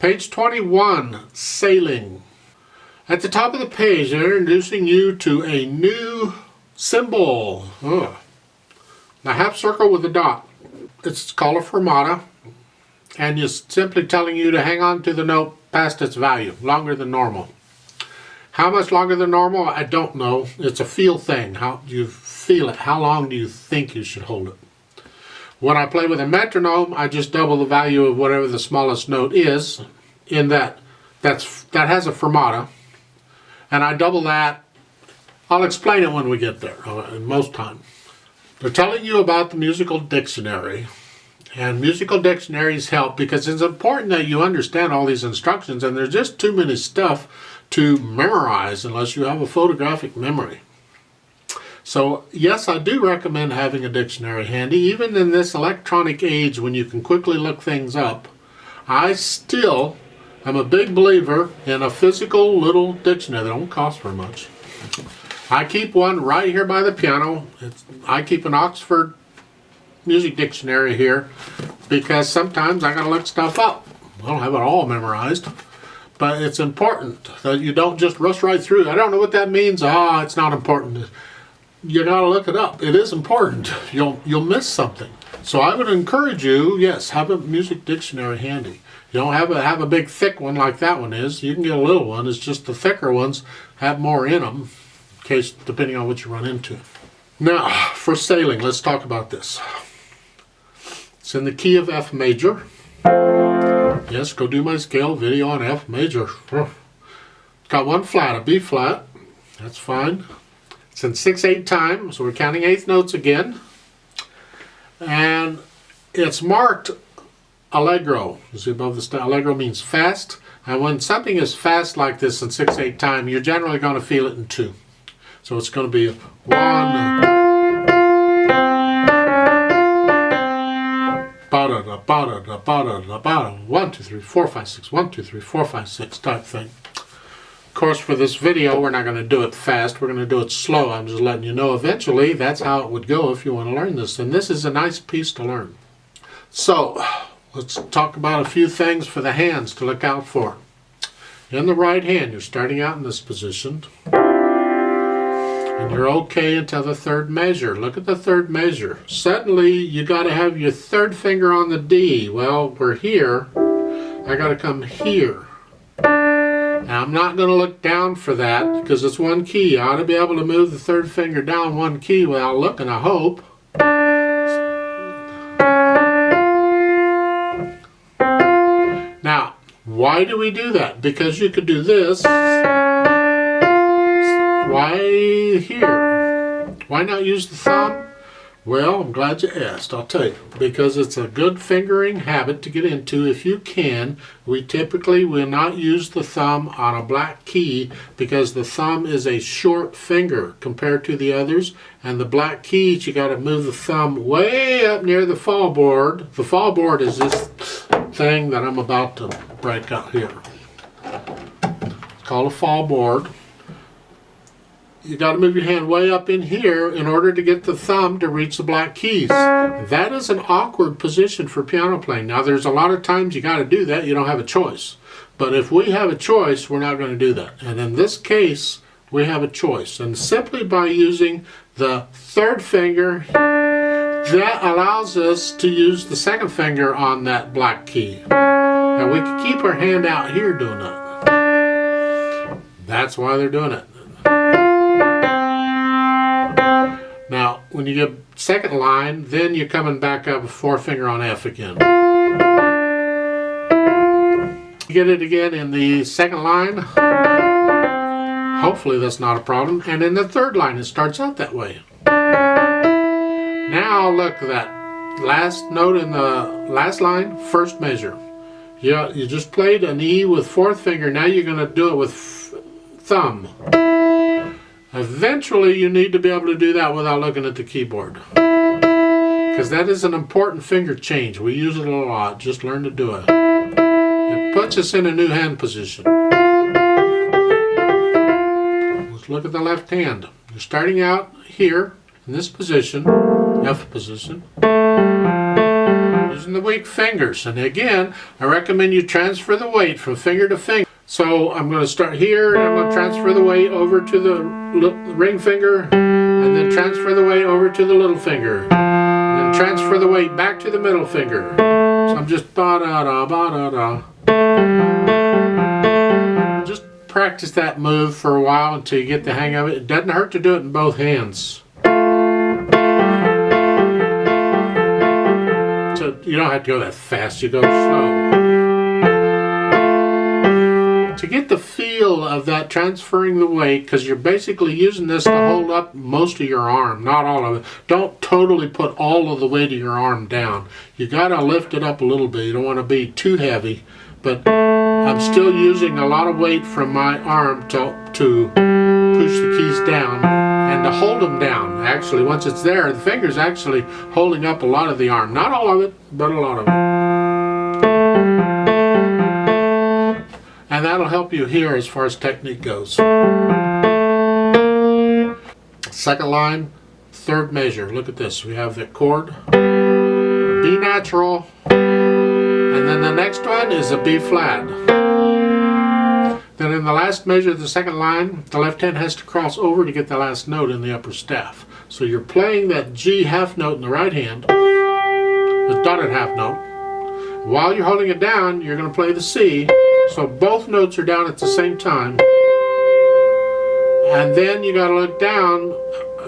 Page 21, Sailing. At the top of the page, they're introducing you to a new symbol. A half circle with a dot. It's called a fermata, and it's simply telling you to hang on to the note past its value, longer than normal. How much longer than normal? I don't know. It's a feel thing. How do you feel it? How long do you think you should hold it? When I play with a metronome, I just double the value of whatever the smallest note is, in that has a fermata, and I double that. I'll explain it when we get there, most time. They're telling you about the musical dictionary, and musical dictionaries help because it's important that you understand all these instructions, and there's just too many stuff to memorize unless you have a photographic memory. So yes, I do recommend having a dictionary handy, even in this electronic age when you can quickly look things up. I still am a big believer in a physical little dictionary. They don't cost very much. I keep one right here by the piano. I keep an Oxford music dictionary here because sometimes I gotta look stuff up. I don't have it all memorized. But it's important that you don't just rush right through. I don't know what that means. It's not important. You gotta look it up. It is important. You'll miss something. So I would encourage you, yes, have a music dictionary handy. You don't have a big thick one like that one is. You can get a little one. It's just the thicker ones have more in them, in case depending on what you run into. Now for sailing, let's talk about this. It's in the key of F major. Yes, go do my scale video on F major. It's got one flat, a B flat. That's fine. It's in 6/8 time, so we're counting eighth notes again. And it's marked allegro. You see above the star, allegro means fast. And when something is fast like this in 6/8 time, you're generally going to feel it in 2. So it's going to be 1, ba-da-da, ba-da-da, ba-da-da, ba-da, 1, 2, 3, 4, 5, 6, 1, 2, 3, 4, 5, 6 type thing. Of course, for this video, we're not going to do it fast. We're going to do it slow. I'm just letting you know eventually that's how it would go if you want to learn this. And this is a nice piece to learn. So let's talk about a few things for the hands to look out for. In the right hand, you're starting out in this position. And you're okay until the third measure. Look at the third measure. Suddenly, you got to have your third finger on the D. Well, we're here. I got to come here. Now, I'm not going to look down for that because it's one key. I ought to be able to move the third finger down one key without looking, I hope. Now, why do we do that? Because you could do this. Why here? Why not use the thumb? Well, I'm glad you asked. I'll tell you. Because it's a good fingering habit to get into if you can. We typically will not use the thumb on a black key because the thumb is a short finger compared to the others. And the black keys, you got to move the thumb way up near the fall board. The fall board is this thing that I'm about to break out here. It's called a fall board. You got to move your hand way up in here in order to get the thumb to reach the black keys. That is an awkward position for piano playing. Now there's a lot of times you got to do that. You don't have a choice. But if we have a choice, we're not going to do that. And in this case, we have a choice. And simply by using the third finger, that allows us to use the second finger on that black key. Now we can keep our hand out here doing that. That's why they're doing it. Now, when you get second line, then you're coming back up with fourth finger on F again. You get it again in the second line. Hopefully that's not a problem. And in the third line, it starts out that way. Now look at that last note in the last line, first measure. You just played an E with fourth finger. Now you're going to do it with thumb. Eventually you need to be able to do that without looking at the keyboard. Because that is an important finger change. We use it a lot. Just learn to do it. It puts us in a new hand position. Let's look at the left hand. You're starting out here in this position, F position. using the weak fingers. And again, I recommend you transfer the weight from finger to finger. So I'm going to start here, and I'm going to transfer the weight over to the ring finger, and then transfer the weight over to the little finger, and then transfer the weight back to the middle finger. So I'm just ba-da-da, ba-da-da. Just practice that move for a while until you get the hang of it. It doesn't hurt to do it in both hands. So you don't have to go that fast, you go slow. To get the feel of that transferring the weight, because you're basically using this to hold up most of your arm, not all of it. Don't totally put all of the weight of your arm down. You got to lift it up a little bit. You don't want to be too heavy, but I'm still using a lot of weight from my arm to push the keys down and to hold them down. Actually, once it's there, the finger's actually holding up a lot of the arm. Not all of it, but a lot of it. And that'll help you here as far as technique goes. Second line, third measure. Look at this. We have the chord, B natural, and then the next one is a B flat. Then in the last measure of the second line, the left hand has to cross over to get the last note in the upper staff. So you're playing that G half note in the right hand, the dotted half note. While you're holding it down, you're going to play the C. So both notes are down at the same time. And then you got to look down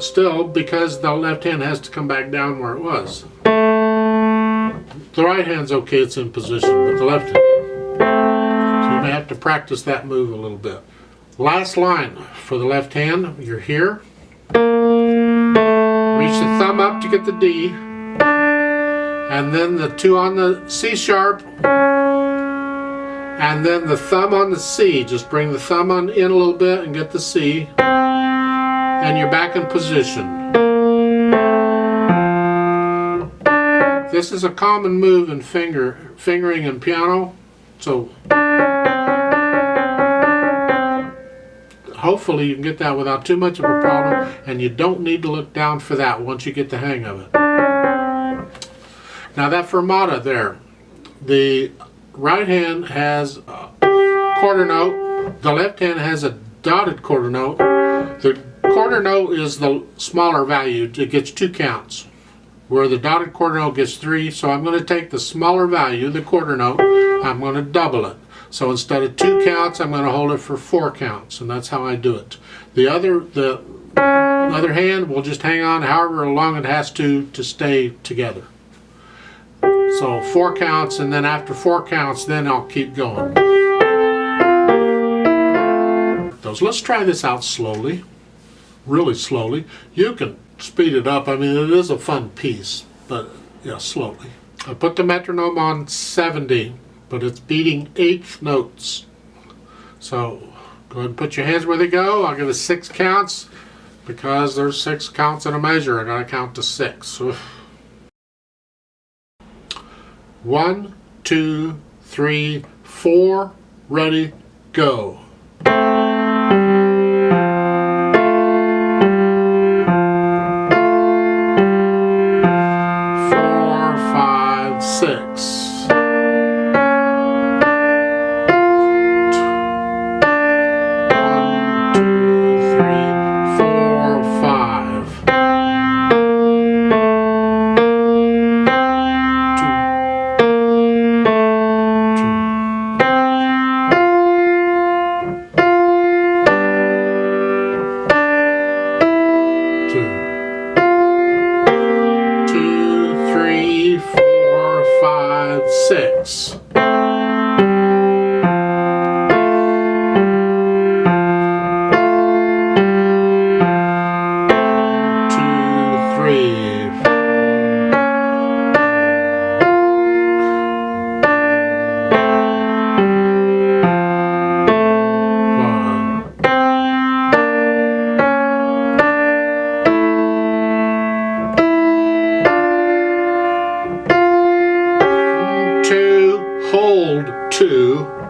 still, because the left hand has to come back down where it was. The right hand's okay, it's in position, but the left hand. So you may have to practice that move a little bit. Last line for the left hand, you're here. Reach the thumb up to get the D. And then the 2 on the C sharp. And then the thumb on the C. Just bring the thumb in a little bit and get the C. And you're back in position. This is a common move in fingering and piano. So hopefully you can get that without too much of a problem. And you don't need to look down for that once you get the hang of it. Now that fermata there, the right hand has a quarter note, the left hand has a dotted quarter note. The quarter note is the smaller value, it gets 2 counts, where the dotted quarter note gets 3. So I'm going to take the smaller value, the quarter note, I'm going to double it. So instead of 2 counts, I'm going to hold it for 4 counts, and that's how I do it. The other hand will just hang on however long it has to stay together. So 4 counts, and then after 4 counts, then I'll keep going. Let's try this out slowly, really slowly. You can speed it up. I mean, it is a fun piece, but yeah, slowly. I put the metronome on 70, but it's beating 8th notes. So go ahead and put your hands where they go. I'll give it 6 counts because there's 6 counts in a measure. I gotta count to 6. 1, 2, 3, 4, ready, go. 4, 5, 6. 6. Hold 2.